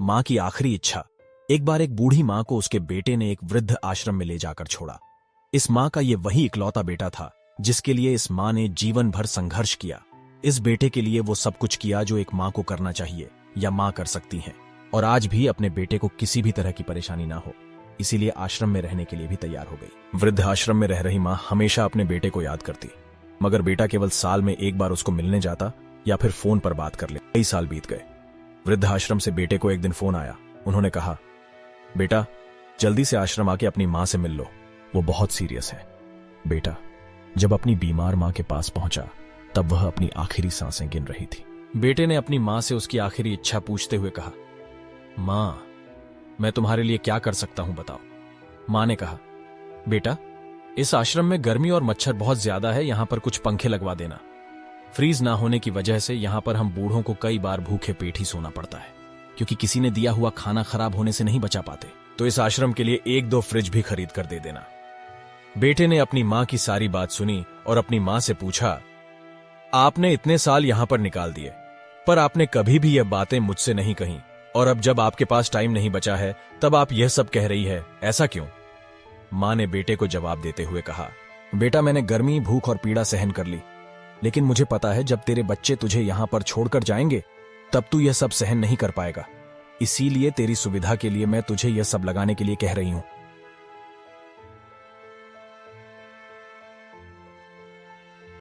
मां की आखिरी इच्छा। एक बार एक बूढ़ी मां को उसके बेटे ने एक वृद्ध आश्रम में ले जाकर छोड़ा। इस मां का ये वही इकलौता बेटा था जिसके लिए इस मां ने जीवन भर संघर्ष किया। इस बेटे के लिए वो सब कुछ किया जो एक मां को करना चाहिए या मां कर सकती हैं, और आज भी अपने बेटे को किसी भी तरह की परेशानी ना हो, इसीलिए आश्रम में रहने के लिए भी तैयार हो गई। वृद्ध आश्रम में रह रही मां हमेशा अपने बेटे को याद करती, मगर बेटा केवल साल में एक बार उसको मिलने जाता या फिर फोन पर बात कर ले। कई साल बीत गए। वृद्ध आश्रम से बेटे को एक दिन फोन आया। उन्होंने कहा, बेटा जल्दी से आश्रम आके अपनी मां से मिल लो, वो बहुत सीरियस है। बेटा जब अपनी बीमार मां के पास पहुंचा तब वह अपनी आखिरी सांसें गिन रही थी। बेटे ने अपनी मां से उसकी आखिरी इच्छा पूछते हुए कहा, मां मैं तुम्हारे लिए क्या कर सकता हूं बताओ। मां ने कहा, बेटा इस आश्रम में गर्मी और मच्छर बहुत ज्यादा है, यहां पर कुछ पंखे लगवा देना। फ्रीज ना होने की वजह से यहां पर हम बूढ़ों को कई बार भूखे पेट ही सोना पड़ता है, क्योंकि किसी ने दिया हुआ खाना खराब होने से नहीं बचा पाते। तो इस आश्रम के लिए 1-2 फ्रिज भी खरीद कर दे देना। बेटे ने अपनी मां की सारी बात सुनी और अपनी मां से पूछा, आपने इतने साल यहां पर निकाल दिए, पर आपने कभी भी यह बातें मुझसे नहीं कही, और अब जब आपके पास टाइम नहीं बचा है तब आप यह सब कह रही है, ऐसा क्यों? मां ने बेटे को जवाब देते हुए कहा, बेटा मैंने गर्मी, भूख और पीड़ा सहन कर ली, लेकिन मुझे पता है जब तेरे बच्चे तुझे यहां पर छोड़कर जाएंगे तब तू यह सब सहन नहीं कर पाएगा। इसीलिए तेरी सुविधा के लिए मैं तुझे यह सब लगाने के लिए कह रही हूं।